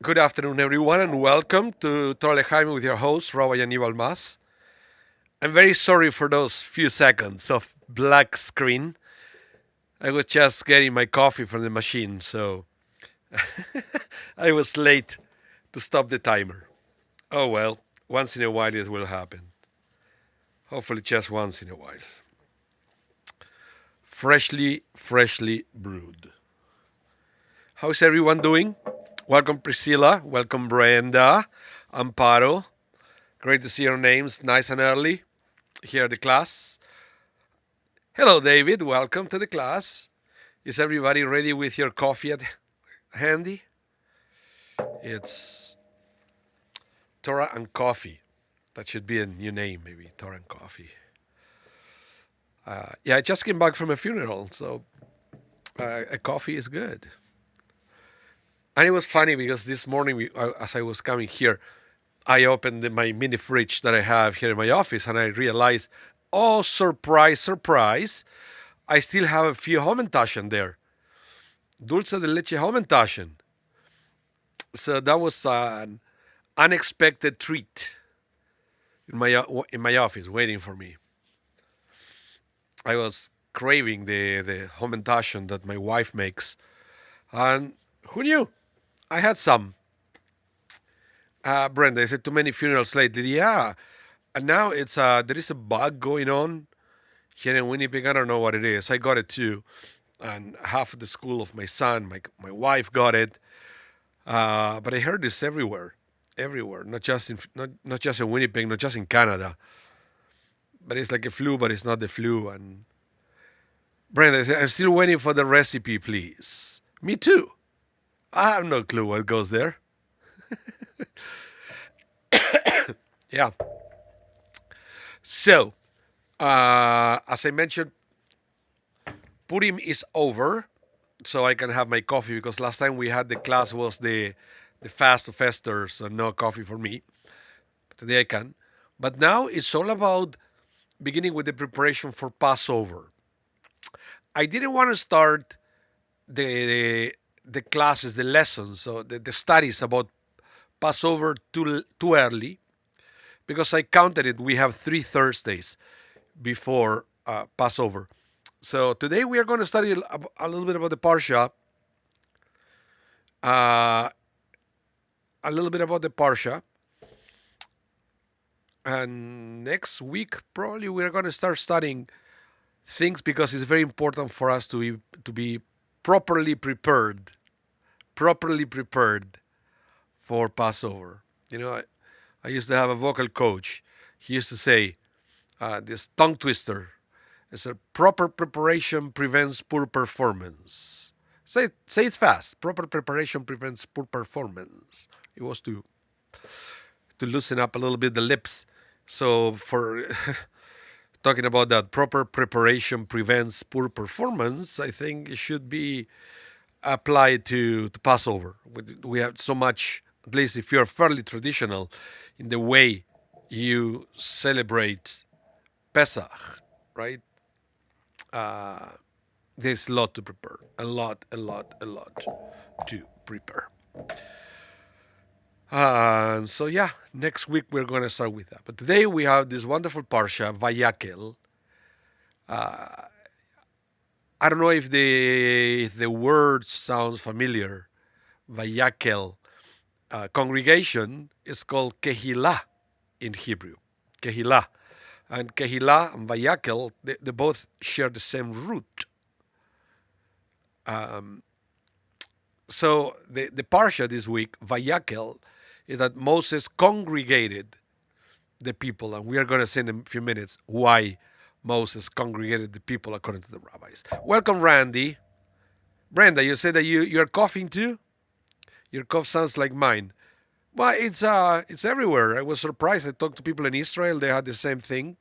Good afternoon, everyone, and welcome to Torah with your host, Rabbi Anibal. I'm very sorry for those few seconds of black screen. I was just getting my coffee from the machine, so I was late to stop the timer. Oh well, once in a while it will happen. Hopefully, just once in a while. Freshly brewed. How's everyone doing? Welcome, Priscilla. Welcome, Brenda. Amparo. Great to see your names nice and early here at the class. Hello, David. Welcome to the class. Is everybody ready with your coffee at handy? It's Torah and Coffee. That should be a new name, maybe Torah and Coffee. Yeah, I just came back from a funeral, so a coffee is good. And it was funny because this morning, as I was coming here, I opened my mini fridge that I have here in my office, and I realized, oh, surprise, surprise, I still have a few Hammentaschen there. Dulce de leche Hammentaschen. So that was an unexpected treat in my office, waiting for me. I was craving the Hammentaschen that my wife makes, and who knew? I had some. Brenda, I said too many funerals lately. Yeah, and now there is a bug going on here in Winnipeg. I don't know what it is. I got it too, and half of the school of my son, my wife got it. But I heard this everywhere, not just in Winnipeg, not just in Canada. But it's like a flu, but it's not the flu. And Brenda, I said, I'm still waiting for the recipe, please. Me too. I have no clue what goes there. Yeah. So, as I mentioned, Purim is over, so I can have my coffee because last time we had the class was the fast of Esther, so no coffee for me. Today I can. But now it's all about beginning with the preparation for Passover. I didn't want to start the classes, the lessons, so the studies about Passover too early because I counted it. We have 3 Thursdays before Passover. So today we are going to study a little bit about the Parsha, uh, a little bit about the Parsha, and next week probably we are going to start studying things because it's very important for us to be properly prepared for Passover. I used to have a vocal coach. He used to say this tongue twister. It's a proper preparation prevents poor performance. Say it fast. Proper preparation prevents poor performance. It was to loosen up a little bit the lips. So for talking about that, proper preparation prevents poor performance, I think it should be applied to Passover. We have so much, at least if you're fairly traditional in the way you celebrate Pesach, right? There's a lot to prepare. A lot to prepare. And so, yeah, next week we're going to start with that. But today we have this wonderful Parsha, Vayakel. I don't know if the word sounds familiar. Vayakel. Congregation is called Kehillah in Hebrew. Kehillah. And Kehillah and Vayakel, they both share the same root. So the parsha this week, Vayakel, is that Moses congregated the people, and we are going to see in a few minutes why Moses congregated the people according to the rabbis. Welcome, Randy. Brenda, you said that you're coughing too. Your cough sounds like mine. Well, it's everywhere. I was surprised. I talked to people in Israel; they had the same thing.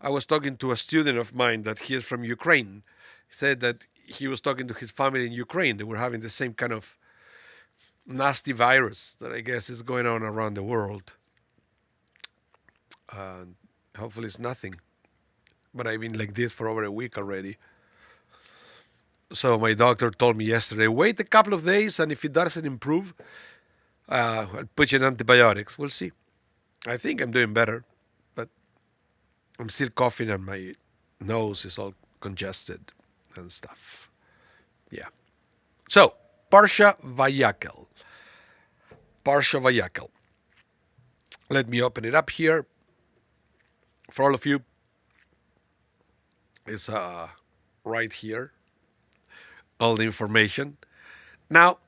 I was talking to a student of mine that he is from Ukraine. He said that he was talking to his family in Ukraine. They were having the same kind of nasty virus that I guess is going on around the world. Hopefully, it's nothing. But I've been like this for over a week already. So my doctor told me yesterday, wait a couple of days, and if it doesn't improve, I'll put you on antibiotics. We'll see. I think I'm doing better, but I'm still coughing, and my nose is all congested and stuff. Yeah. So, Parsha Vayakel. Parsha Vayakel. Let me open it up here for all of you. It's right here, all the information. Now,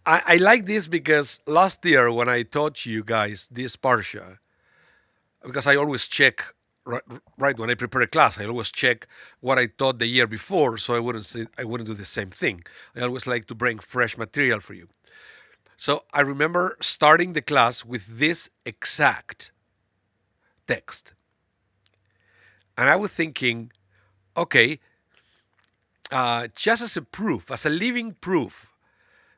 I like this because last year when I taught you guys this Parsha, because I always check, right when I prepare a class, I always check what I taught the year before so I wouldn't do the same thing. I always like to bring fresh material for you. So I remember starting the class with this exact text. And I was thinking, okay, just as a proof, as a living proof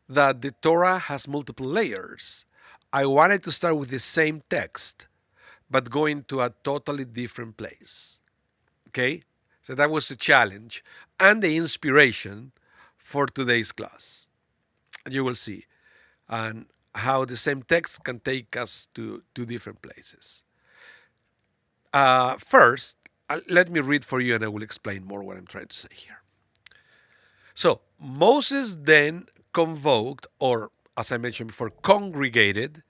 that the Torah has multiple layers, I wanted to start with the same text, but going to a totally different place. Okay? So that was the challenge and the inspiration for today's class. You will see. And how the same text can take us to different places. First, let me read for you and I will explain more what I'm trying to say here. So, Moses then convoked, or as I mentioned before, congregated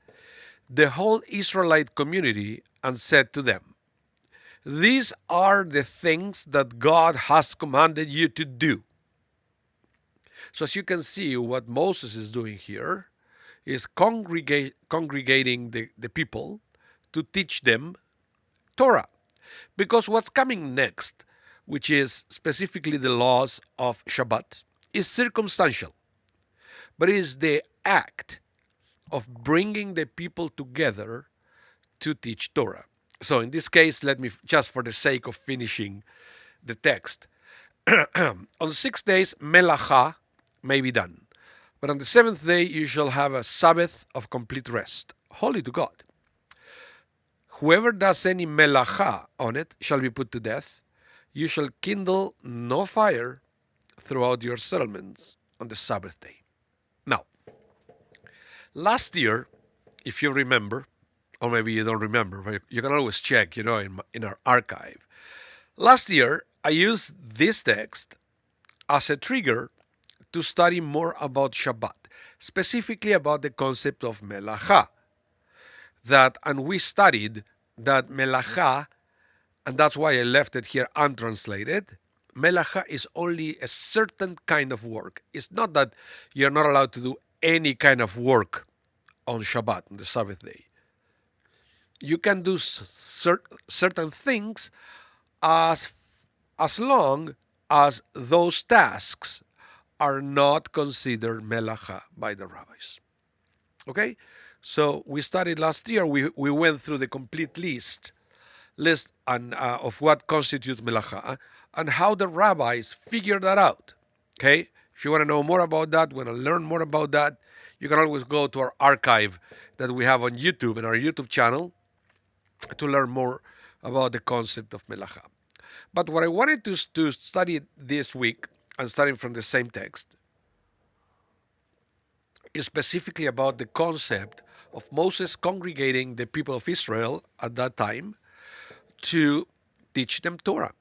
the whole Israelite community and said to them, these are the things that God has commanded you to do. So as you can see, what Moses is doing here is congregating the people to teach them Torah. Because what's coming next, which is specifically the laws of Shabbat, is circumstantial, but it is the act of bringing the people together to teach Torah. So in this case, let me, just for the sake of finishing the text, on 6 days, melacha may be done. But on the 7th day, you shall have a Sabbath of complete rest, holy to God. Whoever does any melacha on it shall be put to death. You shall kindle no fire throughout your settlements on the Sabbath day. Now, last year, if you remember, or maybe you don't remember, but you can always check, in our archive. Last year, I used this text as a trigger to study more about Shabbat, specifically about the concept of melacha. And we studied that melacha, and that's why I left it here untranslated. Melacha is only a certain kind of work. It's not that you're not allowed to do any kind of work on Shabbat, on the Sabbath day. You can do certain things as long as those tasks are not considered melacha by the rabbis. Okay? So we studied last year, we went through the complete list of what constitutes melacha and how the rabbis figured that out. Okay? If you want to know more about that, want to learn more about that, you can always go to our archive that we have on YouTube, in our YouTube channel, to learn more about the concept of melacha. But what I wanted to study this week, and starting from the same text, is specifically about the concept of Moses congregating the people of Israel at that time to teach them Torah.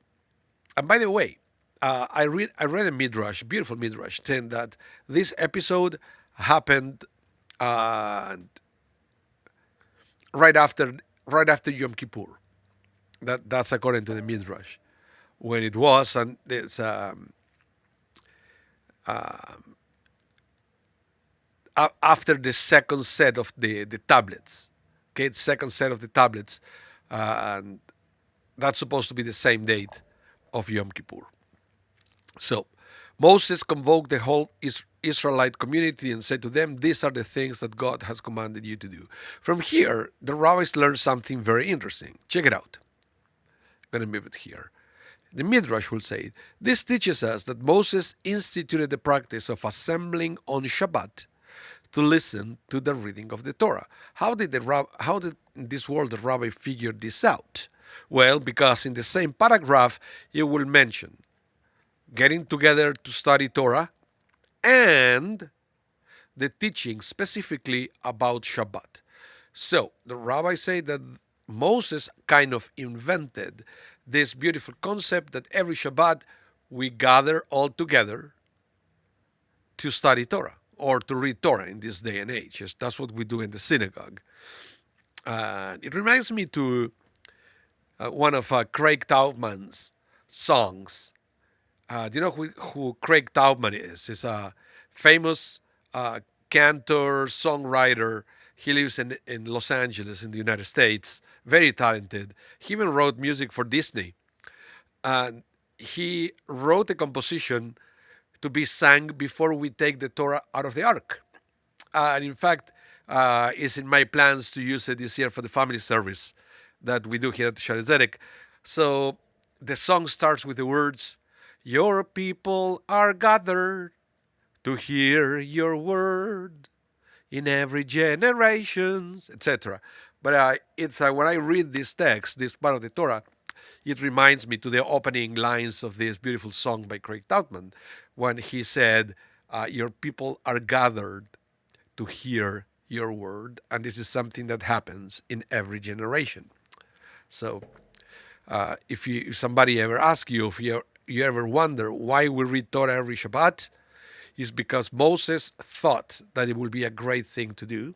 And by the way, I read a midrash, beautiful midrash, saying that this episode happened right after Yom Kippur. That's according to the midrash, when it was, and it's after the second set of the tablets. Okay, the second set of the tablets, and that's supposed to be the same date of Yom Kippur. So Moses convoked the whole Israelite community and said to them, "These are the things that God has commanded you to do." From here, the rabbis learned something very interesting. Check it out. I'm going to move it here. The Midrash will say, this teaches us that Moses instituted the practice of assembling on Shabbat to listen to the reading of the Torah. How did in this world the rabbi figure this out? Well, because in the same paragraph it will mention getting together to study Torah and the teaching specifically about Shabbat. So the rabbis say that Moses kind of invented this beautiful concept that every Shabbat we gather all together to study Torah or to read Torah in this day and age. Yes, that's what we do in the synagogue. It reminds me to one of Craig Taubman's songs. Do you know who Craig Taubman is? He's a famous cantor, songwriter. He lives in Los Angeles in the United States. Very talented. He even wrote music for Disney. And he wrote a composition to be sang before we take the Torah out of the ark. And in fact, it's in my plans to use it this year for the family service that we do here at the Shaare Zedek. So the song starts with the words, "Your people are gathered to hear your word in every generation," etc. But it's when I read this text, this part of the Torah, it reminds me to the opening lines of this beautiful song by Craig Taubman, when he said, "Your people are gathered to hear your word," and this is something that happens in every generation. So, if somebody ever asks you, if you ever wonder why we read Torah every Shabbat, is because Moses thought that it would be a great thing to do.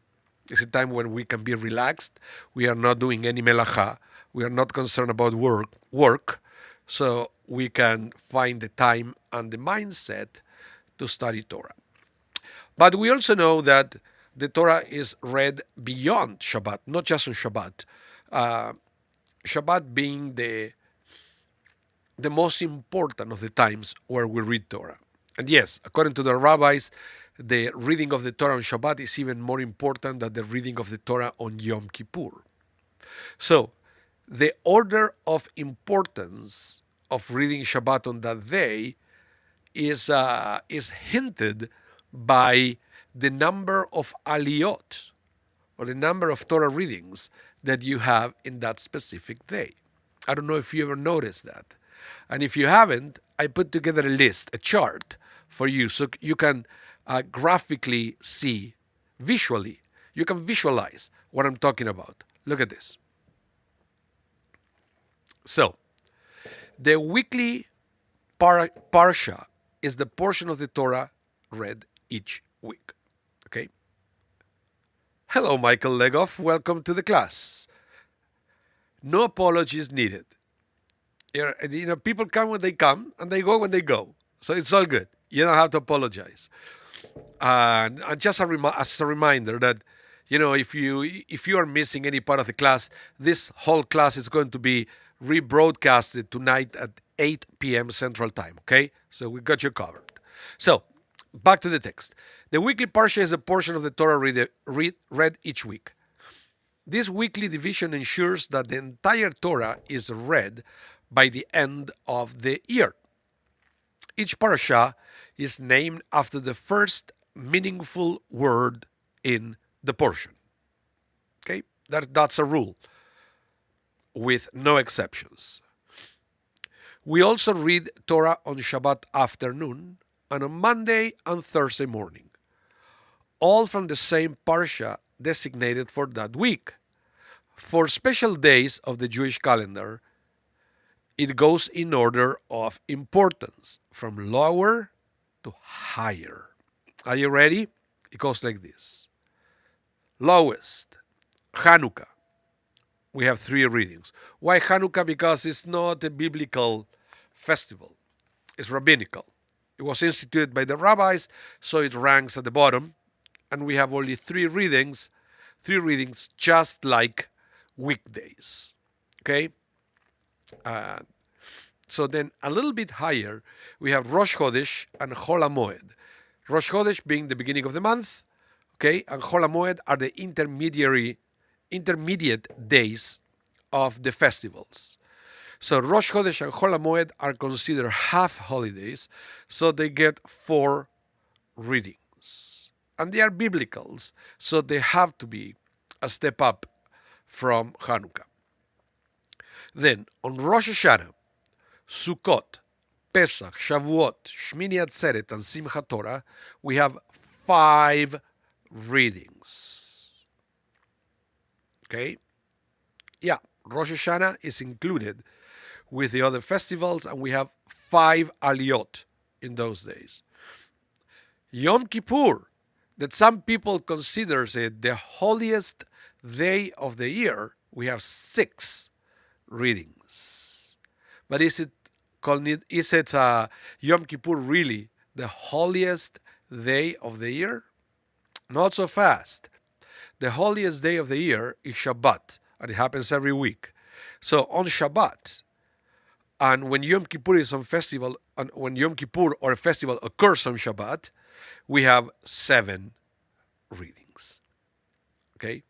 It's a time when we can be relaxed. We are not doing any melacha. We are not concerned about work. So we can find the time and the mindset to study Torah. But we also know that the Torah is read beyond Shabbat, not just on Shabbat. Shabbat being the most important of the times where we read Torah. And yes, according to the rabbis, the reading of the Torah on Shabbat is even more important than the reading of the Torah on Yom Kippur. So, the order of importance of reading Shabbat on that day is hinted by the number of aliyot, or the number of Torah readings that you have in that specific day. I don't know if you ever noticed that. And if you haven't, I put together a list, a chart for you, so you can graphically see, visually, you can visualize what I'm talking about. Look at this. So, the weekly parsha is the portion of the Torah read each week. Okay? Hello, Michael Legoff. Welcome to the class. No apologies needed. People come when they come, and they go when they go. So it's all good. You don't have to apologize. And just as a reminder that, if you are missing any part of the class, this whole class is going to be rebroadcasted tonight at 8 p.m. Central Time. Okay, so we got you covered. So back to the text. The weekly parsha is a portion of the Torah read each week. This weekly division ensures that the entire Torah is read by the end of the year. Each parasha is named after the first meaningful word in the portion. Okay, that's a rule with no exceptions. We also read Torah on Shabbat afternoon and on Monday and Thursday morning, all from the same parsha designated for that week. For special days of the Jewish calendar, it goes in order of importance, from lower to higher. Are you ready? It goes like this. Lowest, Hanukkah. We have 3 readings. Why Hanukkah? Because it's not a biblical festival. It's rabbinical. It was instituted by the rabbis, so it ranks at the bottom. and we have only three readings just like weekdays. Okay? Uh, so then a little bit higher, we have Rosh Chodesh and Chol HaMoed. Rosh Chodesh being the beginning of the month, okay, and Chol HaMoed are the intermediate days of the festivals. So Rosh Chodesh and Chol HaMoed are considered half holidays, so they get 4 readings. And they are biblicals, so they have to be a step up from Hanukkah. Then on Rosh Hashanah, Sukkot, Pesach, Shavuot, Shmini Atzeret, and Simchat Torah, we have 5 readings. Okay? Yeah, Rosh Hashanah is included with the other festivals, and we have 5 aliyot in those days. Yom Kippur, that some people consider it the holiest day of the year, we have 6 readings. But is it Yom Kippur really the holiest day of the year? Not so fast. The holiest day of the year is Shabbat, and it happens every week. So on Shabbat, and when Yom Kippur is on festival, and when Yom Kippur or a festival occurs on Shabbat, we have 7 readings. Okay?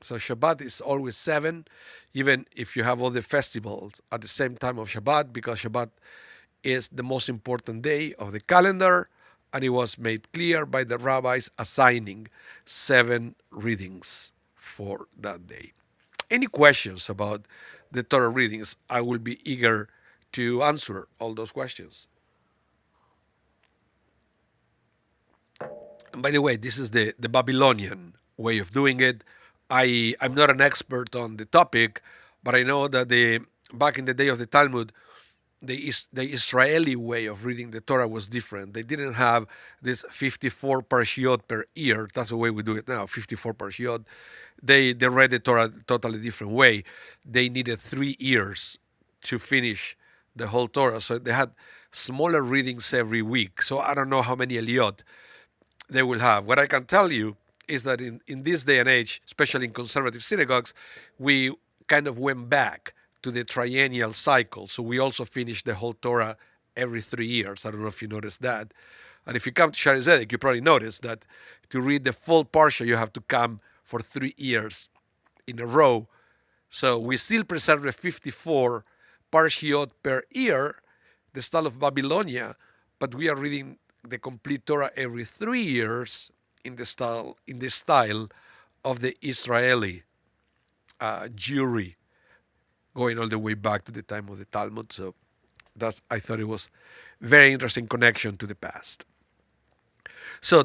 So Shabbat is always 7, even if you have all the festivals at the same time of Shabbat, because Shabbat is the most important day of the calendar, and it was made clear by the rabbis assigning 7 readings for that day. Any questions about the Torah readings? I will be eager to answer all those questions. And by the way, this is the Babylonian way of doing it. I'm not an expert on the topic, but I know that back in the day of the Talmud, the Israeli way of reading the Torah was different. They didn't have this 54 parshiot per year. That's the way we do it now, 54 parshiot. They read the Torah a totally different way. They needed 3 years to finish the whole Torah. So they had smaller readings every week. So I don't know how many aliyot they will have. What I can tell you is that in this day and age, especially in conservative synagogues, we kind of went back to the triennial cycle. So we also finish the whole Torah every 3 years. I don't know if you noticed that. And if you come to Shaarei Zedek, you probably noticed that to read the full Parsha, you have to come for 3 years in a row. So we still preserve the 54 Parshiot per year, the style of Babylonia, but we are reading the complete Torah every 3 years in the style of the Israeli Jewry, going all the way back to the time of the Talmud. So I thought it was very interesting connection to the past. So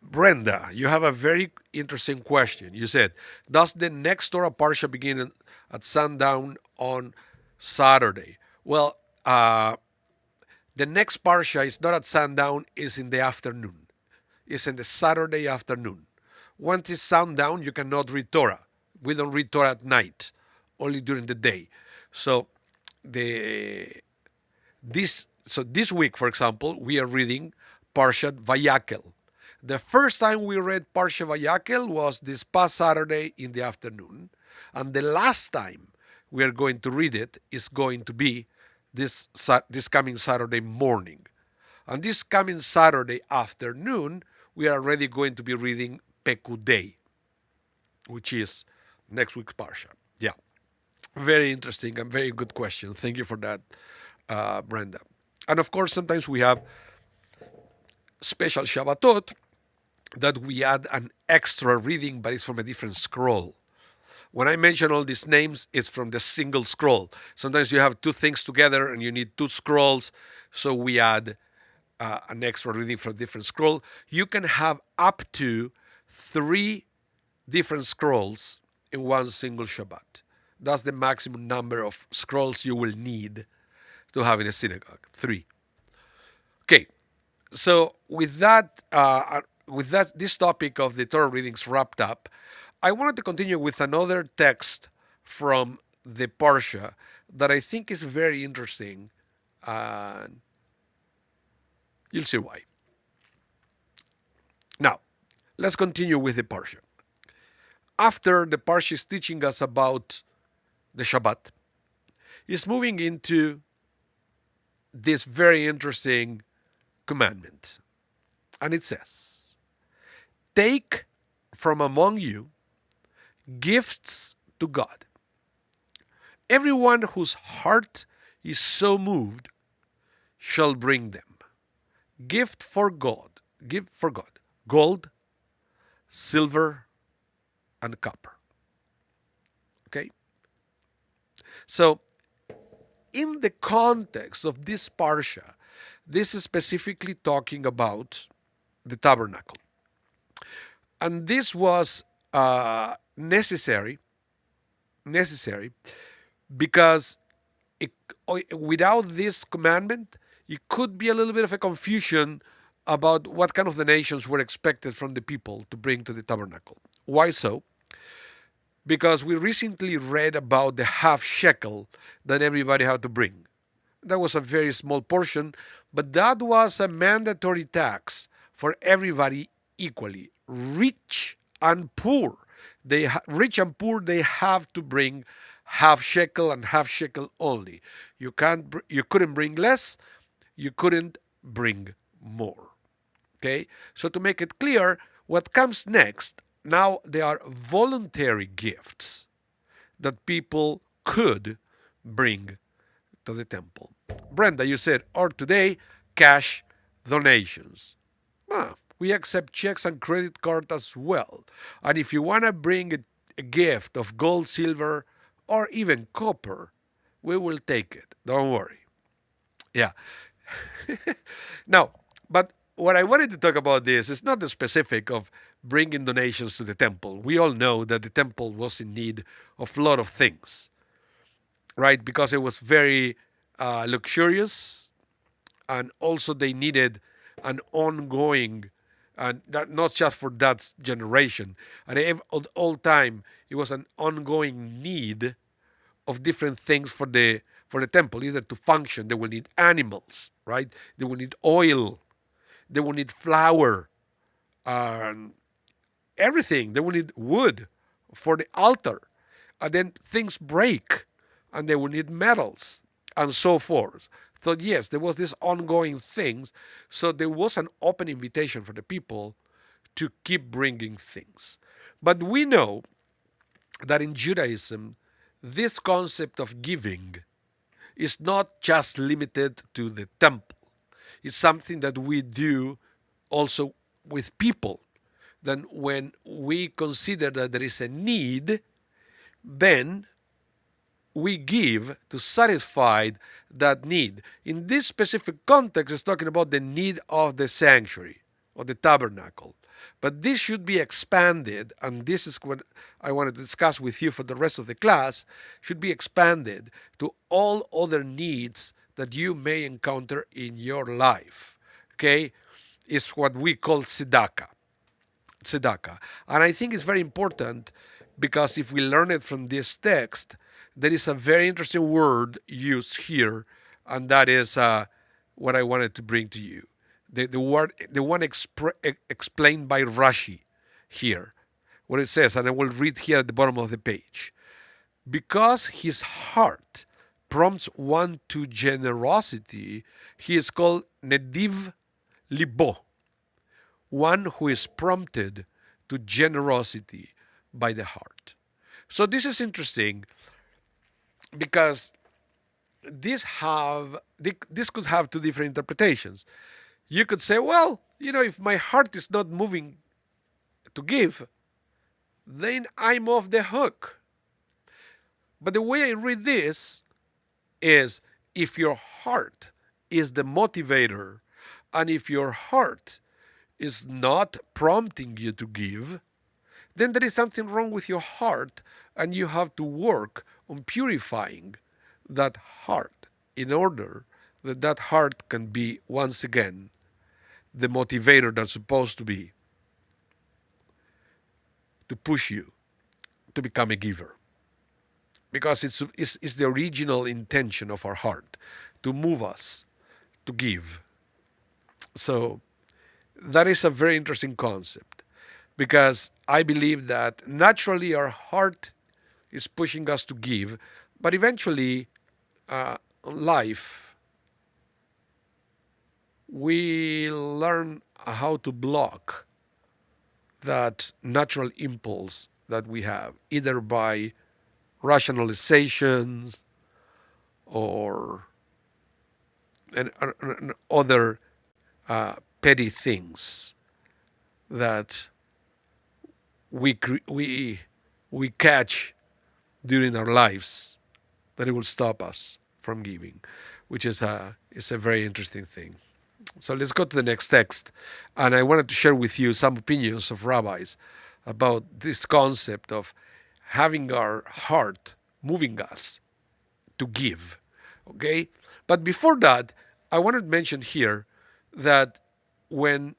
Brenda, you have a very interesting question. You said, does the next Torah Parsha begin at sundown on Saturday? Well, the next Parsha is not at sundown, it's in the afternoon. It's in the Saturday afternoon. Once it's sundown, you cannot read Torah. We don't read Torah at night, only during the day. So this week, for example, we are reading Parshat Vayakel. The first time we read Parshat Vayakel was this past Saturday in the afternoon, and the last time we are going to read it is going to be this coming Saturday morning. And this coming Saturday afternoon, we are already going to be reading Pekudei, which is next week's Parsha. Yeah, very interesting and very good question. Thank you for that, Brenda. And of course, sometimes we have special Shabbatot that we add an extra reading, but it's from a different scroll. When I mention all these names, it's from the single scroll. Sometimes you have 2 things together and you need 2 scrolls, so we add an extra reading from a different scroll. You can have up to 3 different scrolls in one single Shabbat. That's the maximum number of scrolls you will need to have in a synagogue. 3. Okay, so with that, this topic of the Torah readings wrapped up, I wanted to continue with another text from the Parsha that I think is very interesting, and you'll see why. Now, let's continue with the parsha. After the parsha is teaching us about the Shabbat, it's moving into this very interesting commandment. And it says, take from among you gifts to God. Everyone whose heart is so moved shall bring them. Gift for God, gold, silver, and copper. Okay? So, in the context of this parsha, this is specifically talking about the tabernacle. And this was necessary because it, without this commandment, it could be a little bit of a confusion about what kind of donations were expected from the people to bring to the tabernacle. Why so? Because we recently read about the half shekel that everybody had to bring. That was a very small portion, but that was a mandatory tax for everybody equally, rich and poor. Rich and poor, they have to bring half shekel and half shekel only. You couldn't bring less, you couldn't bring more. Okay? So to make it clear, what comes next, now they are voluntary gifts that people could bring to the temple. Brenda, you said, or today, cash donations. We accept checks and credit card as well. And if you want to bring a gift of gold, silver, or even copper, we will take it. Don't worry. Yeah. Now, but what I wanted to talk about this is not the specific of bringing donations to the temple. We all know that the temple was in need of a lot of things, right? Because it was very luxurious, and also they needed an ongoing, and that not just for that generation, and all time it was an ongoing need of different things for the temple, either to function. They will need animals, right? They will need oil, they will need flour, everything. They will need wood for the altar, and then things break, and they will need metals, and so forth. So yes, there was this ongoing things. So there was an open invitation for the people to keep bringing things. But we know that in Judaism, this concept of giving is not just limited to the temple. It's something that we do also with people. Then when we consider that there is a need, then we give to satisfy that need. In this specific context, it's talking about the need of the sanctuary or the tabernacle. But this should be expanded, and this is what I want to discuss with you for the rest of the class, should be expanded to all other needs that you may encounter in your life. Okay? It's what we call tzedakah. And I think it's very important because if we learn it from this text, there is a very interesting word used here, and that is what I wanted to bring to you. The one explained by Rashi here, what it says, and I will read here at the bottom of the page. Because his heart prompts one to generosity, he is called Nediv Libo, one who is prompted to generosity by the heart. So this is interesting because this could have two different interpretations. You could say, well, if my heart is not moving to give, then I'm off the hook. But the way I read this is, if your heart is the motivator, and if your heart is not prompting you to give, then there is something wrong with your heart, and you have to work on purifying that heart in order that that heart can be once again the motivator that's supposed to be to push you to become a giver. Because it's the original intention of our heart to move us to give. So that is a very interesting concept. because I believe that naturally our heart is pushing us to give, but eventually, life, we learn how to block that natural impulse that we have, either by rationalizations or and other petty things that we we catch during our lives, that it will stop us from giving, which is a very interesting thing. So let's go to the next text, and I wanted to share with you some opinions of rabbis about this concept of having our heart moving us to give. Okay, but before that, I wanted to mention here that when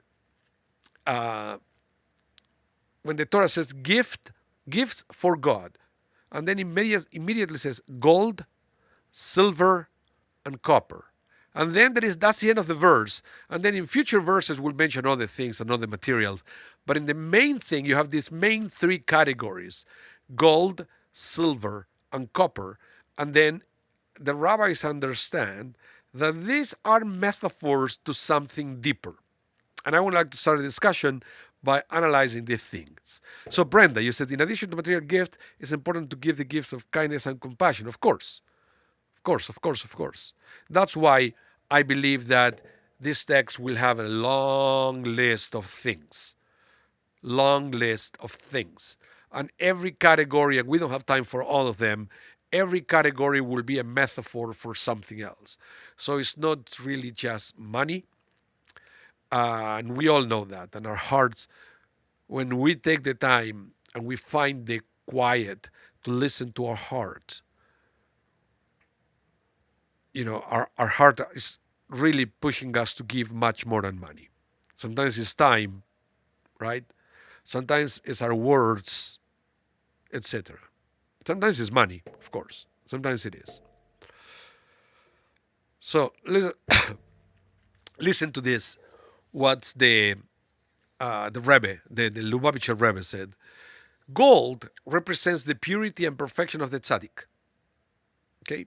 uh, when the Torah says gift, gifts for God, and then immediately says gold, silver, and copper. And then that's the end of the verse. And then in future verses we'll mention other things and other materials. But in the main thing, you have these main three categories: gold, silver, and copper. And then the rabbis understand that these are metaphors to something deeper. And I would like to start a discussion by analyzing these things. So, Brenda, you said in addition to material gift, it's important to give the gifts of kindness and compassion. Of course, of course, of course, of course. That's why I believe that this text will have a long list of things. Long list of things. And every category, and we don't have time for all of them, every category will be a metaphor for something else. So it's not really just money, and we all know that. And our hearts, when we take the time and we find the quiet to listen to our heart, our heart is really pushing us to give much more than money. Sometimes it's time, right? Sometimes it's our words, etc. Sometimes it's money, of course. Sometimes it is. So listen, listen to this. What's the Rebbe, the Lubavitcher Rebbe said? Gold represents the purity and perfection of the tzaddik. Okay,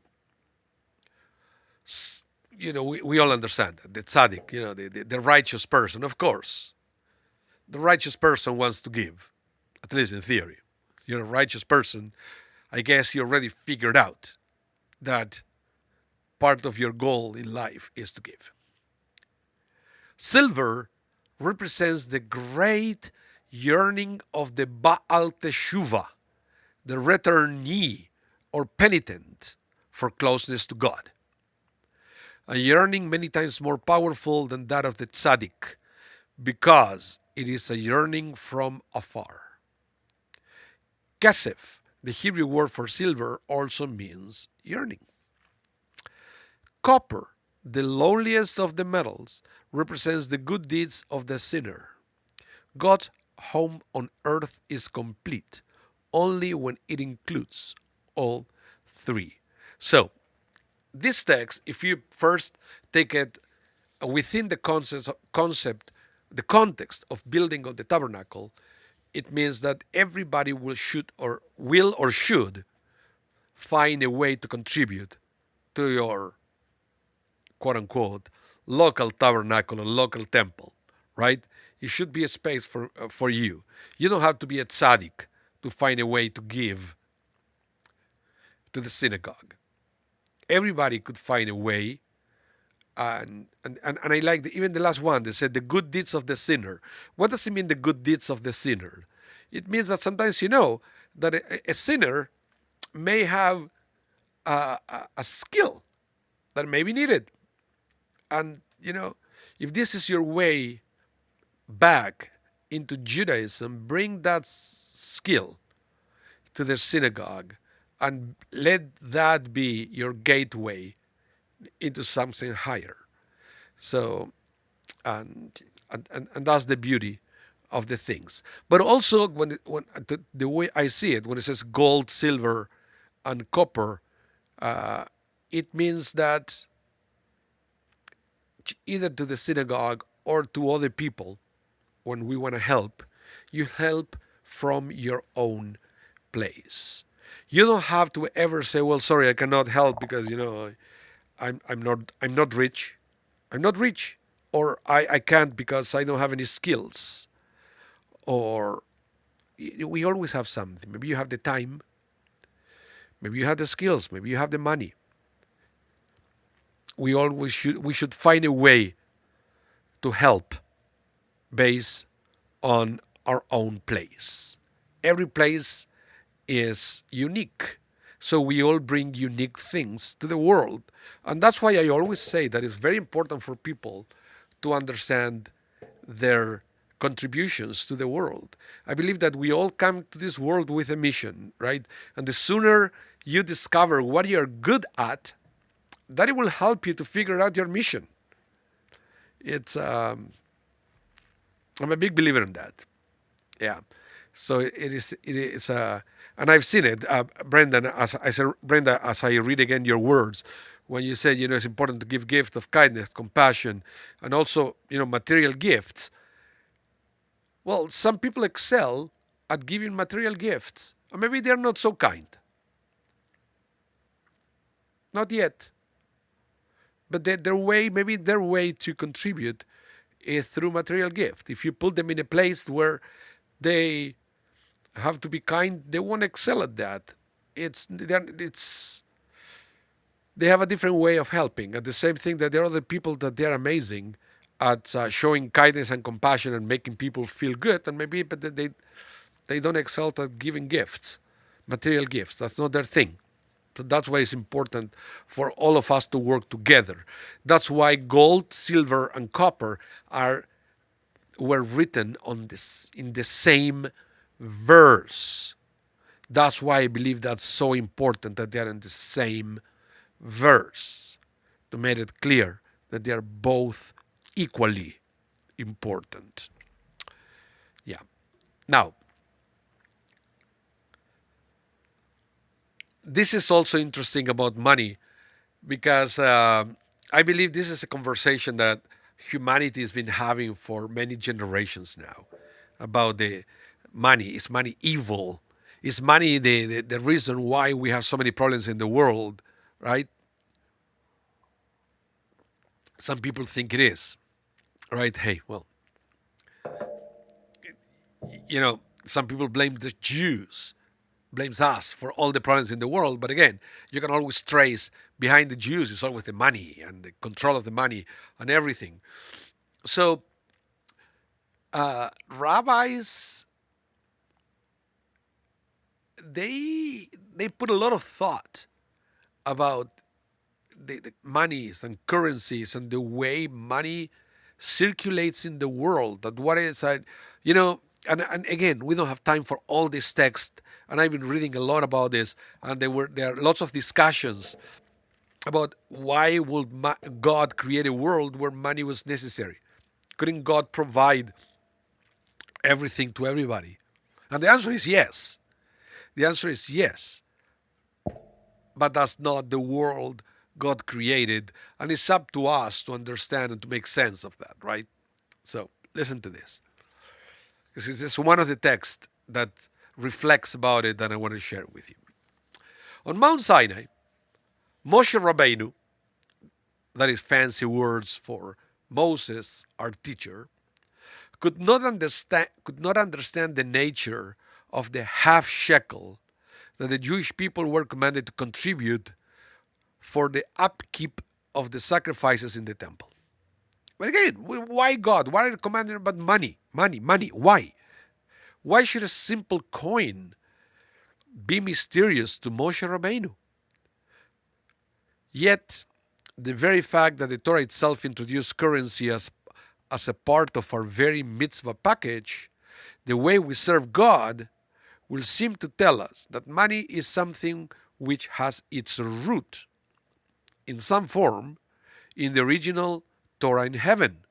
we all understand that the tzaddik, the righteous person. Of course, the righteous person wants to give, at least in theory. You're a righteous person. I guess you already figured out that part of your goal in life is to give. Silver represents the great yearning of the Baal Teshuvah, the returnee or penitent for closeness to God. A yearning many times more powerful than that of the tzaddik, because it is a yearning from afar. Kesef, the Hebrew word for silver, also means yearning. Copper, the lowliest of the metals, represents the good deeds of the sinner. God's home on earth is complete only when it includes all three. So, this text, if you first take it within the the context of building of the tabernacle, it means that everybody will or should find a way to contribute to your quote unquote local tabernacle or local temple, right? It should be a space for you. You don't have to be a tzaddik to find a way to give to the synagogue. Everybody could find a way. And I like even the last one. They said the good deeds of the sinner. What does it mean, the good deeds of the sinner? It means that sometimes that a sinner may have a skill that may be needed. And, if this is your way back into Judaism, bring that skill to the synagogue and let that be your gateway into something higher. So, and that's the beauty of the things. But also, the way I see it, when it says gold, silver, and copper, it means that either to the synagogue or to other people, when we want to help, You help from your own place. You don't have to ever say, "Well, sorry, I cannot help because I'm not rich. I'm not rich, or I can't because I don't have any skills." Or we always have something. Maybe you have the time. Maybe you have the skills. Maybe you have the money. We should find a way to help based on our own place. Every place is unique. So we all bring unique things to the world. And that's why I always say that it's very important for people to understand their contributions to the world. I believe that we all come to this world with a mission, right? And the sooner you discover what you're good at, that it will help you to figure out your mission. It's I'm a big believer in that. Yeah. So it is and I've seen it, Brendan. Brenda, as I read again your words, when you said it's important to give gift of kindness, compassion, and also material gifts. Well, some people excel at giving material gifts, or maybe they're not so kind. Not yet, but maybe their way to contribute is through material gift. If you put them in a place where they have to be kind, they won't excel at that. It's they have a different way of helping. And the same thing that there are other people that they're amazing at showing kindness and compassion and making people feel good, and maybe but they don't excel at giving gifts, material gifts. That's not their thing. So that's why it's important for all of us to work together. That's why gold, silver, and copper were written in the same verse. That's why I believe that's so important that they are in the same verse, to make it clear that they are both equally important. Yeah. Now, this is also interesting about money because I believe this is a conversation that humanity has been having for many generations now about the money. Is money evil? Is money the reason why we have so many problems in the world, right? Some people think it is, right? Hey, well, some people blame the Jews, blames us for all the problems in the world. But again, you can always trace behind the Jews is always the money and the control of the money and everything. So rabbis, they put a lot of thought about the monies and currencies and the way money circulates in the world. That what is, and again, we don't have time for all this text. And I've been reading a lot about this, and there are lots of discussions about why would God create a world where money was necessary? Couldn't God provide everything to everybody? And the answer is yes. The answer is yes. But that's not the world God created, and it's up to us to understand and to make sense of that, right? So listen to this. This is one of the texts that reflects about it that I want to share with you. On Mount Sinai, Moshe Rabbeinu, that is fancy words for Moses, our teacher, could not understand the nature of the half shekel that the Jewish people were commanded to contribute for the upkeep of the sacrifices in the temple. But again, why God? Why are you commanding about money? Money, money. Why? Why should a simple coin be mysterious to Moshe Rabbeinu? Yet, the very fact that the Torah itself introduced currency as a part of our very mitzvah package, the way we serve God, will seem to tell us that money is something which has its root in some form in the original Torah in heaven,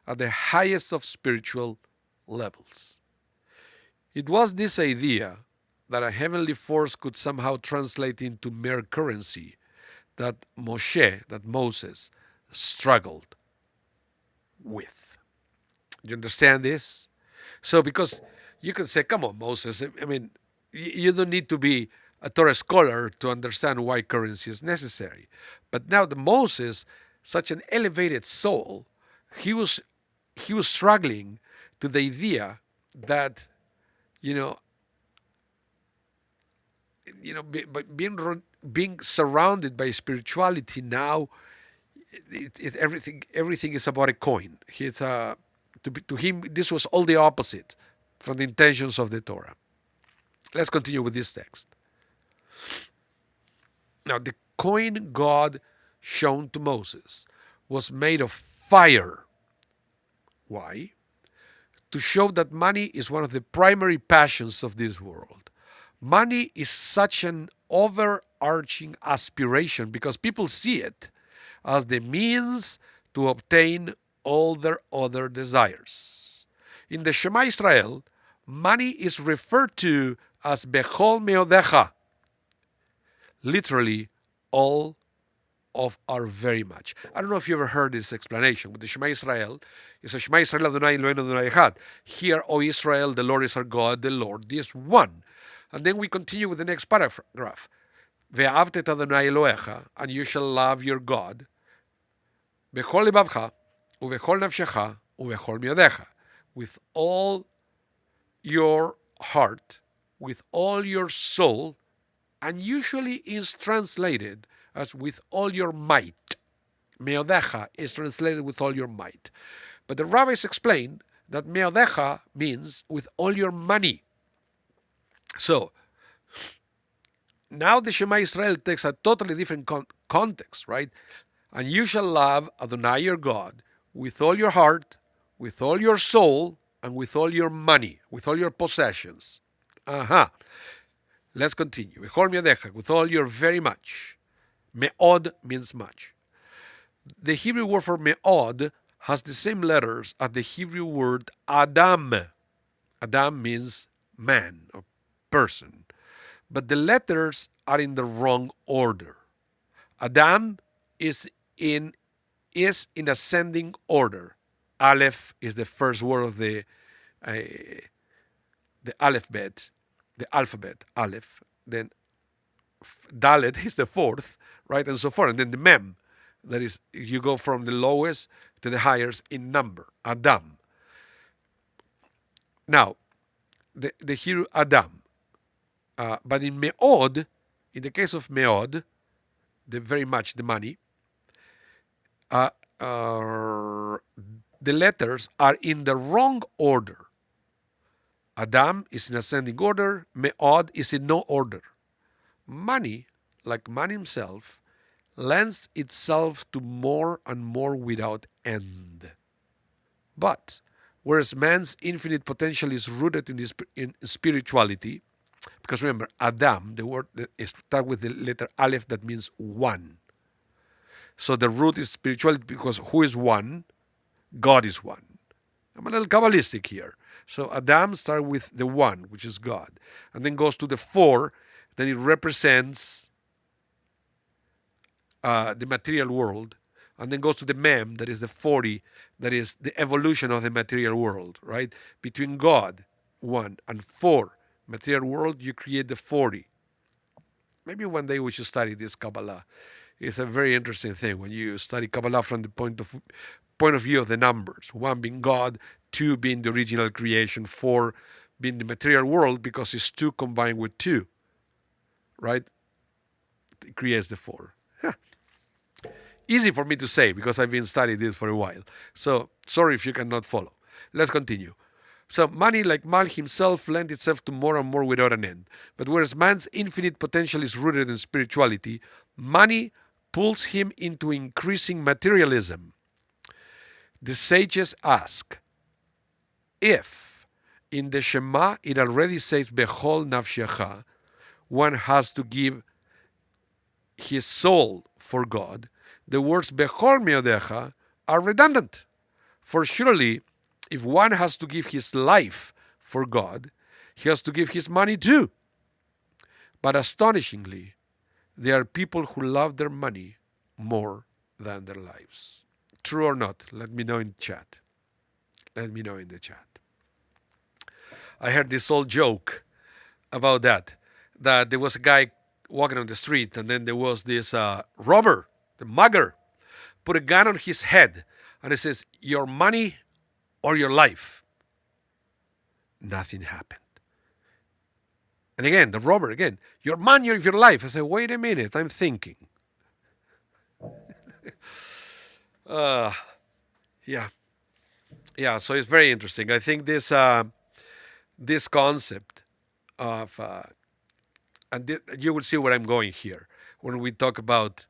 at the highest of spiritual levels. It was this idea that a heavenly force could somehow translate into mere currency that Moses, struggled with. You understand this? So because You can say, come on, Moses. I mean, you don't need to be a Torah scholar to understand why currency is necessary. But now the Moses, such an elevated soul, he was he was struggling to the idea that you know being surrounded by spirituality now, everything is about a coin. To him this was all the opposite from the intentions of the Torah. Let's continue with this text. Now the coin God shown to Moses was made of fire. Why? To show that money is one of the primary passions of this world. Money is such an overarching aspiration because people see it as the means to obtain all their other desires. In the Shema Israel, money is referred to as Bechol Meodecha, literally all of our very much. I don't know if you ever heard this explanation. With the Shema Israel, it's a Shema Israel Adonai Eloheinu Adonai Echad. Hear, O Israel, the Lord is our God, the Lord is one. And then we continue with the next paragraph. Ve'avte et Adonai Elohecha, and you shall love your God. Bechol lebavcha, uvechol nafshecha, uvechol miodecha. With all your heart, with all your soul, and usually is translated as with all your might. Meodecha is translated with all your might. But the rabbis explain that meodecha means with all your money. So, now the Shema Israel takes a totally different context, right? And you shall love Adonai your God with all your heart, with all your soul, and with all your money, with all your possessions. Let's continue. With all your very much. Me'od means much. The Hebrew word for me'od has the same letters as the Hebrew word Adam. Adam means man or person. But the letters are in the wrong order. Adam is in ascending order. Aleph is the first word of the alphabet, Aleph. Then Dalet is the fourth, right, and so forth. And then the Mem, that is, you go from the lowest to the highest in number. Adam. Now, the Hebrew Adam. But in Me'od, in the case of Me'od, the very much, the money, the letters are in the wrong order. Adam is in ascending order. Me'od is in no order. Money, like man himself, lends itself to more and more without end. But whereas man's infinite potential is rooted in spirituality, because remember, Adam, the word starts with the letter Aleph that means one. So the root is spirituality because who is one? God is one. I'm a little Kabbalistic here. So Adam starts with the one, which is God, and then goes to the four. Then it represents the material world, and then goes to the Mem, that is the 40, that is the evolution of the material world, right? Between God, 1, and 4, material world, you create the 40. Maybe one day we should study this Kabbalah. It's a very interesting thing when you study Kabbalah from the point of view of the numbers. 1 being God, 2 being the original creation, 4 being the material world, because it's 2 combined with 2, right? It creates the 4. Easy for me to say because I've been studying this for a while. So sorry if you cannot follow. Let's continue. So money, like man himself, lends itself to more and more without an end. But whereas man's infinite potential is rooted in spirituality, money pulls him into increasing materialism. The sages ask, if in the Shema it already says Bechol Nafshecha, one has to give his soul for God, the words Bechol Meodecha are redundant. For surely, if one has to give his life for God, he has to give his money too. But astonishingly, there are people who love their money more than their lives. True or not? Let me know in chat. Let me know in the chat. I heard this old joke about that. That there was a guy walking on the street, and then there was this robber, the mugger, put a gun on his head, and it says, "Your money or your life." Nothing happened. And again, the robber again, "Your money or your life." I said, "Wait a minute, I'm thinking." Uh, yeah, yeah. So it's very interesting. I think this concept of you will see where I'm going here when we talk about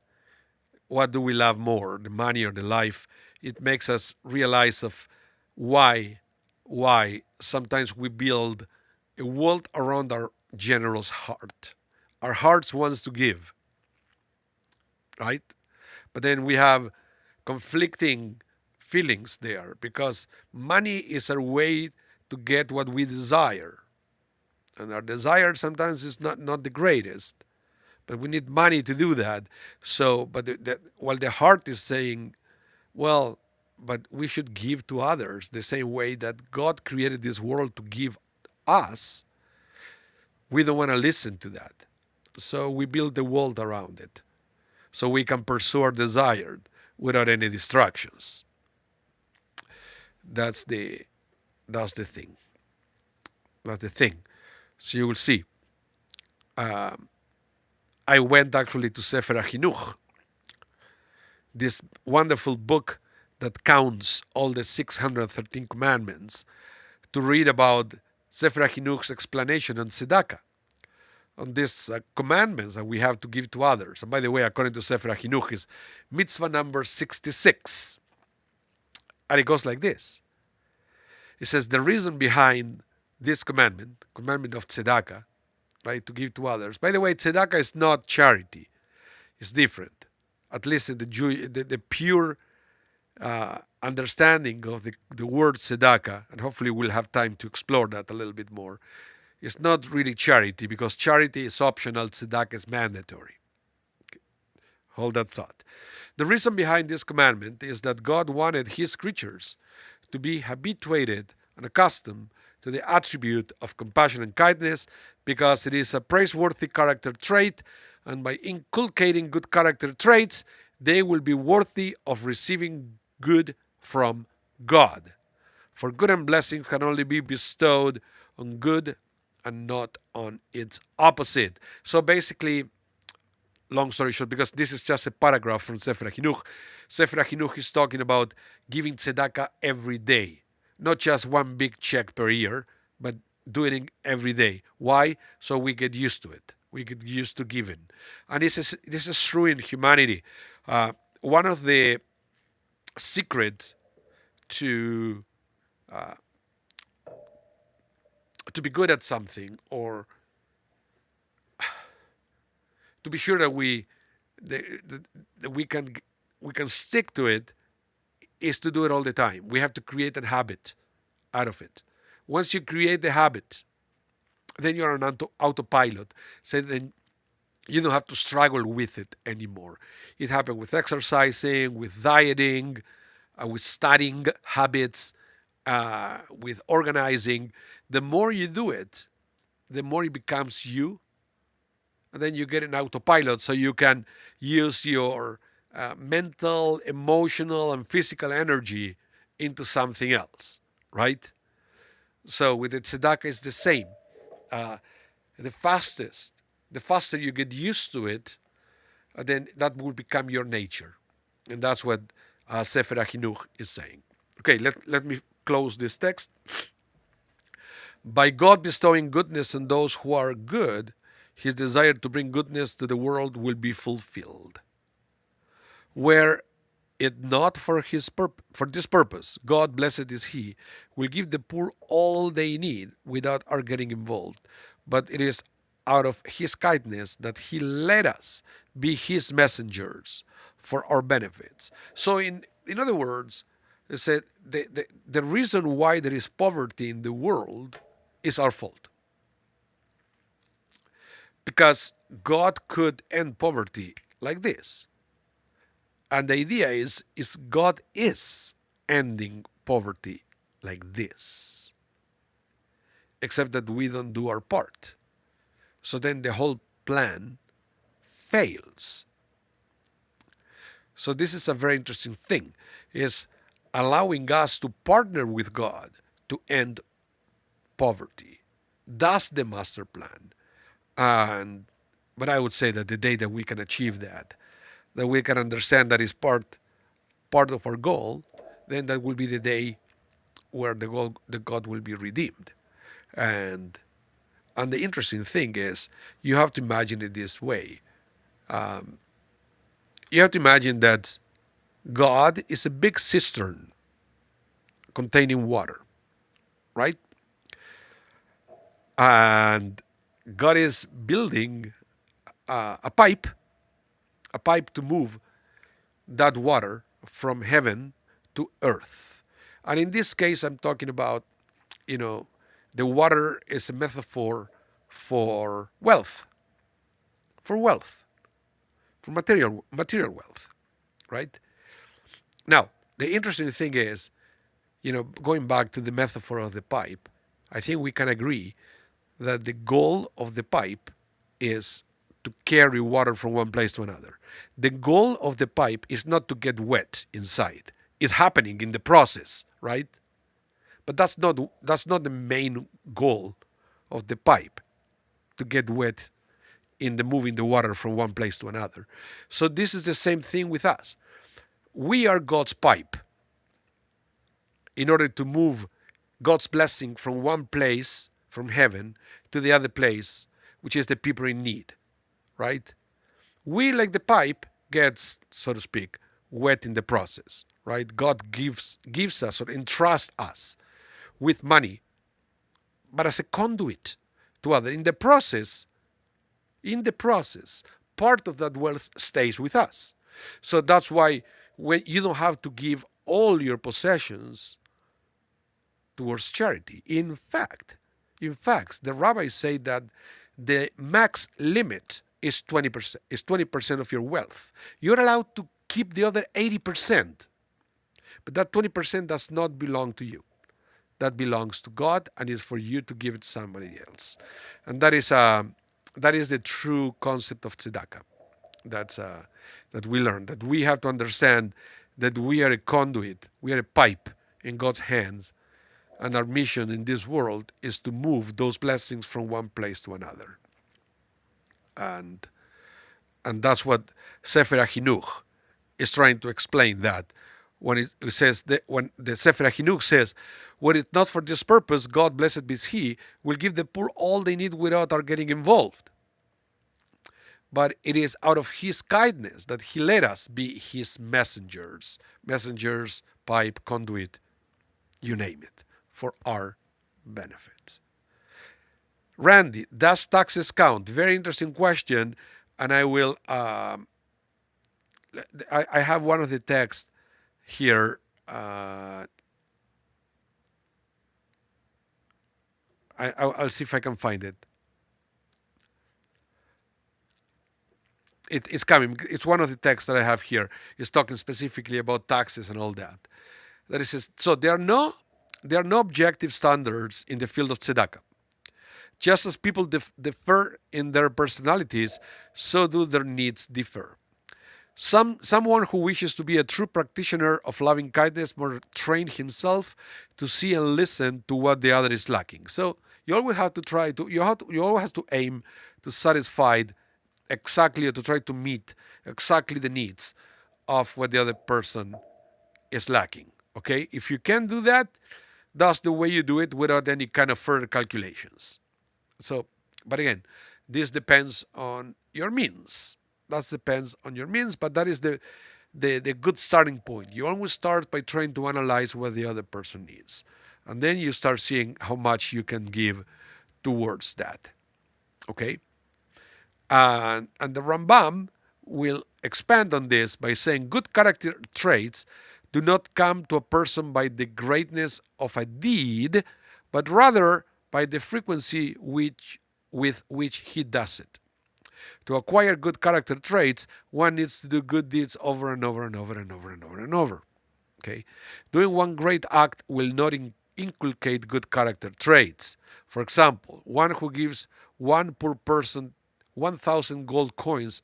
what do we love more, the money or the life. It makes us realize of why why sometimes we build a world around our generous heart. Our hearts wants to give, right? But then we have conflicting feelings there because money is a way to get what we desire. And our desire sometimes is not the greatest, but we need money to do that. So, but while the heart is saying, well, but we should give to others the same way that God created this world to give us, we don't want to listen to that. So we build the world around it so we can pursue our desired without any distractions. That's the that's the thing. That's the thing. So you will see. I went actually to Sefer HaChinuch, this wonderful book that counts all the 613 commandments, to read about Sefer HaChinuch's explanation on tzedakah, on these commandments that we have to give to others. And by the way, according to Sefer HaChinuch, is mitzvah number 66. And it goes like this. It says the reason behind this commandment of tzedakah, right, to give to others. By the way, tzedakah is not charity. It's different. At least in the pure understanding of the word tzedakah, and hopefully we'll have time to explore that a little bit more. It's not really charity because charity is optional, tzedakah is mandatory. Okay. Hold that thought. The reason behind this commandment is that God wanted his creatures to be habituated and accustomed to the attribute of compassion and kindness because it is a praiseworthy character trait, and by inculcating good character traits, they will be worthy of receiving good from God. For good and blessings can only be bestowed on good and not on its opposite. So basically, long story short, because this is just a paragraph from Sefer HaChinuch, Sefer HaChinuch is talking about giving tzedakah every day. Not just one big check per year, but doing it every day. Why? So we get used to it. We get used to giving. And this is true in humanity. One of the secrets to to be good at something, or to be sure that that we can stick to it, is to do it all the time. We have to create a habit out of it. Once you create the habit, then you're on autopilot. So then you don't have to struggle with it anymore. It happened with exercising, with dieting, with studying habits, with organizing. The more you do it, the more it becomes you. And then you get an autopilot so you can use your mental, emotional, and physical energy into something else, right? So with the tzedakah, it's the same. The faster you get used to it, then that will become your nature. And that's what Sefer HaChinuch is saying. Okay, let me close this text. By God bestowing goodness on those who are good, his desire to bring goodness to the world will be fulfilled. Were it not for for this purpose, God, blessed is he, will give the poor all they need without our getting involved. But it is out of his kindness that he let us be his messengers for our benefits. So in other words, they said the reason why there is poverty in the world is our fault. Because God could end poverty like this. And the idea is God is ending poverty like this. except that we don't do our part. So then the whole plan fails. So this is a very interesting thing, is allowing us to partner with God to end poverty. That's the master plan. And but I would say that the day that we can achieve that we can understand that is part of our goal, then that will be the day where the God will be redeemed. And and the interesting thing is, you have to imagine it this way. You have to imagine that God is a big cistern containing water, right? And God is building a pipe to move that water from heaven to earth. And in this case, I'm talking about, you know, the water is a metaphor for wealth, for wealth, for material wealth, right? Now, the interesting thing is, going back to the metaphor of the pipe, I think we can agree that the goal of the pipe is to carry water from one place to another. The goal of the pipe is not to get wet inside. It's happening in the process, right? But that's not the main goal of the pipe, to get wet in the moving the water from one place to another. So this is the same thing with us. We are God's pipe in order to move God's blessing from one place, from heaven, to the other place, which is the people in need, right? We, like the pipe, gets, so to speak, wet in the process, right? God gives us or entrusts us with money, but as a conduit to others. In the process, part of that wealth stays with us. So that's why when you don't have to give all your possessions towards charity. In fact, the rabbis say that the max limit is 20%, is 20% of your wealth. You're allowed to keep the other 80%, but that 20% does not belong to you. That belongs to God and is for you to give it to somebody else. And that is the true concept of tzedakah. That we learn, that we have to understand that we are a conduit, we are a pipe in God's hands, and our mission in this world is to move those blessings from one place to another. And that's what Sefer HaChinuch is trying to explain, that when it says that, when the Sefer HaChinuch says, were it not for this purpose, God, blessed be He, will give the poor all they need without our getting involved. But it is out of His kindness that He let us be His messengers, pipe, conduit, you name it, for our benefit. Randy, does taxes count? Very interesting question, and I will. I have one of the texts here. I'll see if I can find it. It's coming. It's one of the texts that I have here. It's talking specifically about taxes and all that. That is, so there are no objective standards in the field of tzedakah. Just as people differ in their personalities, so do their needs differ. Someone who wishes to be a true practitioner of loving kindness must train himself to see and listen to what the other is lacking. So you always have to you always have to aim to satisfy exactly, or to try to meet exactly the needs of what the other person is lacking. Okay, if you can do that, that's the way you do it without any kind of further calculations. So, but again, this depends on your means. That depends on your means, but that is the good starting point. You always start by trying to analyze what the other person needs, and then you start seeing how much you can give towards that. Okay, and the Rambam will expand on this by saying good character traits do not come to a person by the greatness of a deed, but rather by the frequency with which he does it. To acquire good character traits, one needs to do good deeds over and over and over and over and over and over. Okay, doing one great act will not inculcate good character traits. For example, one who gives one poor person 1,000 gold coins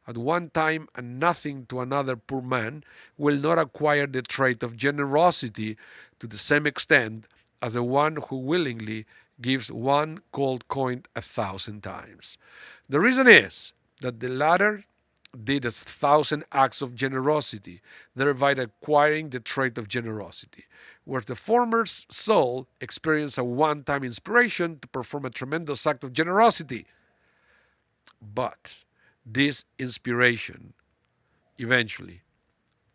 at one time and nothing to another poor man will not acquire the trait of generosity to the same extent as the one who willingly gives one gold coin 1,000 times. The reason is that the latter did 1,000 acts of generosity, thereby acquiring the trait of generosity, where the former's soul experienced a one-time inspiration to perform a tremendous act of generosity. But this inspiration eventually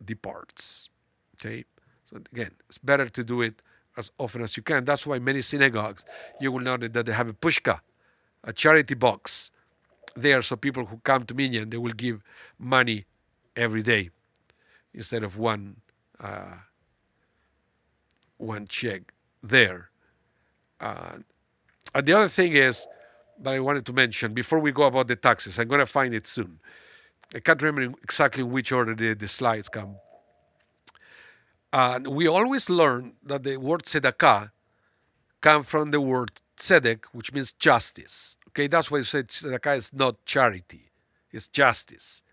departs. Okay? So again, it's better to do it as often as you can. That's why many synagogues, you will notice that they have a pushka, a charity box there, so people who come to minyan, they will give money every day instead of one check there. And the other thing is that I wanted to mention before we go about the taxes, I'm going to find it soon. I can't remember exactly in which order the slides come. And we always learn that the word tzedakah comes from the word tzedek, which means justice. Okay, that's why you say tzedakah is not charity, it's justice.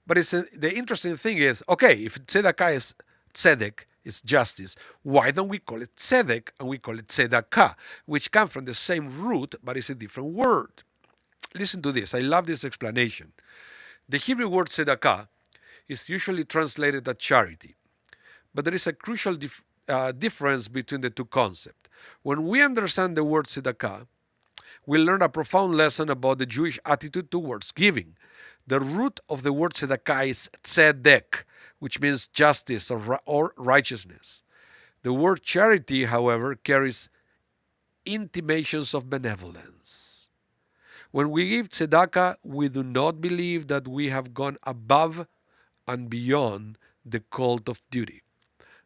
But the interesting thing is, okay, if tzedakah is tzedek, it's justice, why don't we call it tzedek and we call it tzedakah, which comes from the same root, but it's a different word? Listen to this. I love this explanation. The Hebrew word tzedakah is usually translated as charity, but there is a crucial difference between the two concepts. When we understand the word tzedakah, we learn a profound lesson about the Jewish attitude towards giving. The root of the word tzedakah is tzedek, which means justice or righteousness. The word charity, however, carries intimations of benevolence. When we give tzedakah, we do not believe that we have gone above and beyond the call of duty.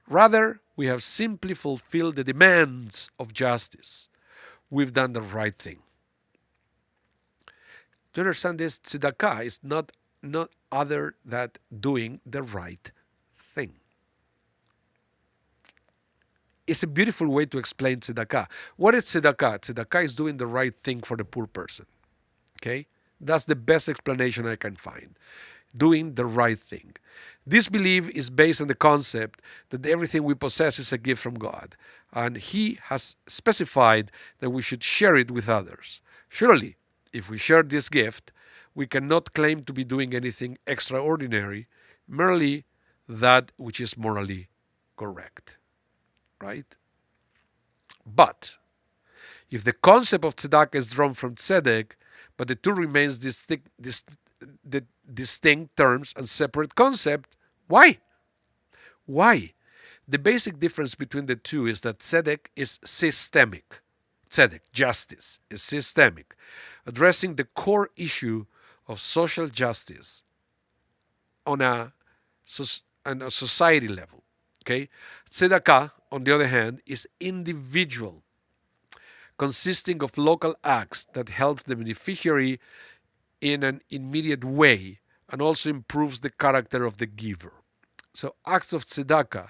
Rather, we have simply fulfilled the demands of justice. We've done the right thing. To understand this, tzedakah is not other than doing the right thing. It's a beautiful way to explain tzedakah. What is tzedakah? Tzedakah is doing the right thing for the poor person. Okay? That's the best explanation I can find. Doing the right thing. This belief is based on the concept that everything we possess is a gift from God, and He has specified that we should share it with others. Surely, if we share this gift, we cannot claim to be doing anything extraordinary, merely that which is morally correct. Right? But if the concept of tzedakah is drawn from tzedek, but the two remains distinct terms and separate concept, why? Why? The basic difference between the two is that tzedek is systemic. Tzedek, justice, is systemic, addressing the core issue of social justice on a society level. Okay? Tzedakah, on the other hand, is individual, consisting of local acts that help the beneficiary in an immediate way and also improves the character of the giver. So acts of tzedakah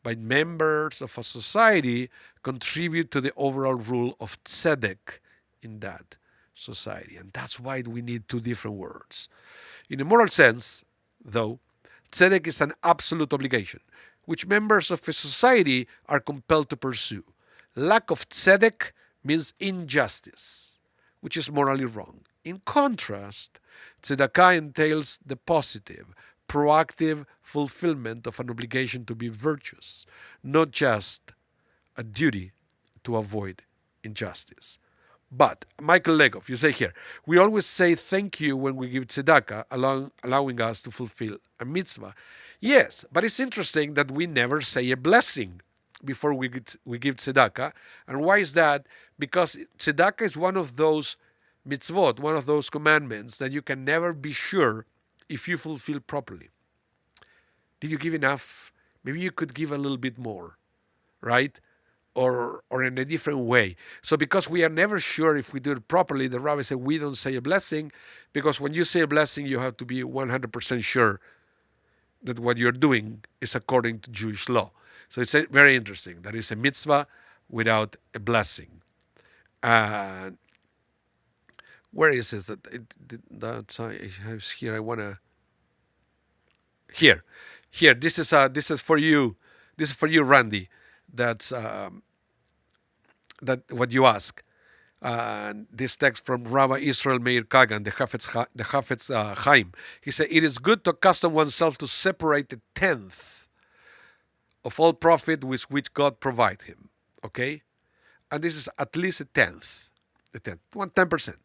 by members of a society contribute to the overall rule of tzedek in that society. And that's why we need two different words. In a moral sense, though, tzedek is an absolute obligation, which members of a society are compelled to pursue. Lack of tzedek means injustice, which is morally wrong. In contrast, tzedakah entails the positive, proactive fulfillment of an obligation to be virtuous, not just a duty to avoid injustice. But, Michael Legoff, you say here, we always say thank you when we give tzedakah, allowing us to fulfill a mitzvah. Yes, but it's interesting that we never say a blessing before we give tzedakah. And why is that? Because tzedakah is one of those mitzvot, one of those commandments that you can never be sure if you fulfill properly. Did you give enough? Maybe you could give a little bit more, right? Or in a different way. So because we are never sure if we do it properly, the rabbi said we don't say a blessing, because when you say a blessing, you have to be 100% sure that what you're doing is according to Jewish law. So it's very interesting. That is a mitzvah, without a blessing. And where is it? That's I have here. I wanna here, here. This is for you. This is for you, Randy. That's that what you ask. This text from Rabbi Israel Meir Kagan, the Hafetz Chaim. He said, "It is good to accustom oneself to separate the tenth of all profit with which God provide him." Okay, and this is at least a tenth, 10%.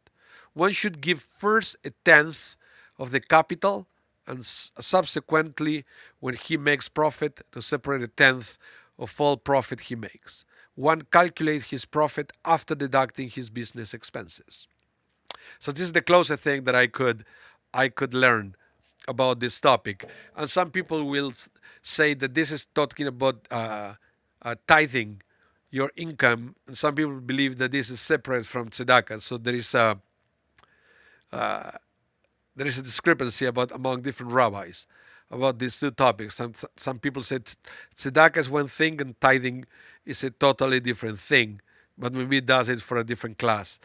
One should give first a tenth of the capital, and subsequently, when he makes profit, to separate a tenth of all profit he makes. One calculates his profit after deducting his business expenses. So this is the closest thing that I could learn about this topic. And some people will say that this is talking about tithing your income, and some people believe that this is separate from tzedakah. So there is a discrepancy about among different rabbis about these two topics. Some people say tzedakah is one thing and tithing is a totally different thing, but maybe it does it for a different class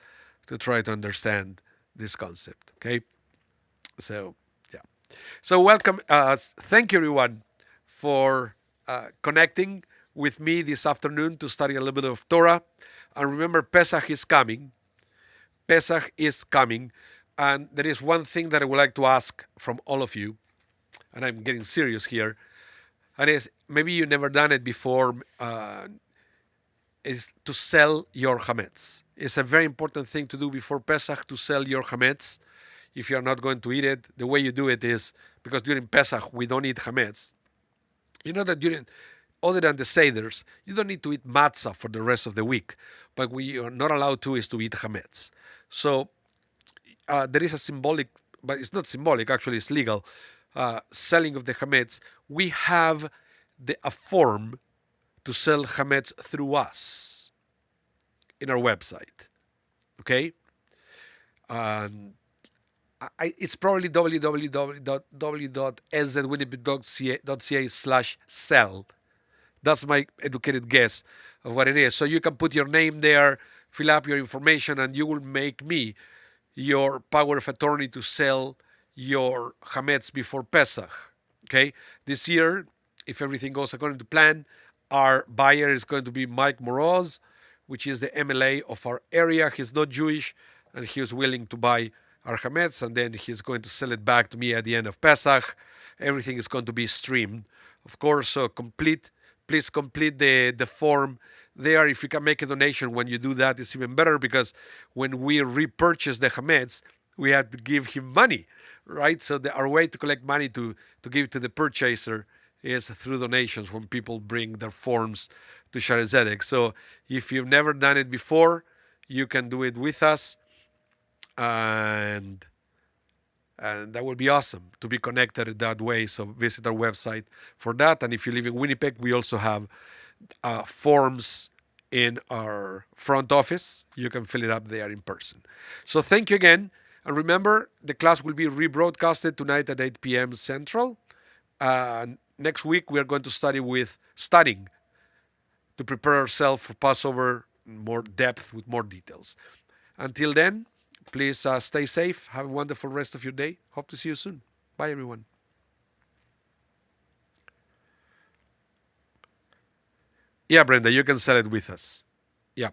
to try to understand this concept. Okay, so yeah, so welcome. Thank you everyone for connecting with me this afternoon to study a little bit of Torah, and remember Pesach is coming. Pesach is coming. And there is one thing that I would like to ask from all of you, and I'm getting serious here, and is maybe you've never done it before, is to sell your chametz. It's a very important thing to do before Pesach, to sell your chametz. If you're not going to eat it, the way you do it is, because during Pesach we don't eat chametz. You know that other than the seders, you don't need to eat matzah for the rest of the week, but we are not allowed to is to eat chametz. So there is a symbolic, but it's not symbolic, actually it's legal, selling of the chametz. We have a form to sell chametz through us in our website. Okay? And it's probably www.szwinnipeg.ca/sell. That's my educated guess of what it is. So you can put your name there, fill up your information, and you will make me your power of attorney to sell your chametz before Pesach. Okay, this year, if everything goes according to plan, our buyer is going to be Mike Moroz, which is the MLA of our area. He's not Jewish, and he was willing to buy our chametz, and then he's going to sell it back to me at the end of Pesach. Everything is going to be streamed, of course. So please complete the form there. If you can make a donation when you do that, it's even better, because when we repurchase the chametz, we have to give him money, right? So our way to collect money to give to the purchaser is through donations when people bring their forms to Shaare Zedek. So if you've never done it before, you can do it with us, and that would be awesome to be connected that way. So visit our website for that. And if you live in Winnipeg, we also have forms in our front office. You can fill it up there in person. So thank you again. And remember, the class will be rebroadcasted tonight at 8 p.m. Central. Next week, we are going to studying to prepare ourselves for Passover in more depth with more details. Until then, please stay safe. Have a wonderful rest of your day. Hope to see you soon. Bye, everyone. Yeah, Brenda, you can sell it with us. Yeah.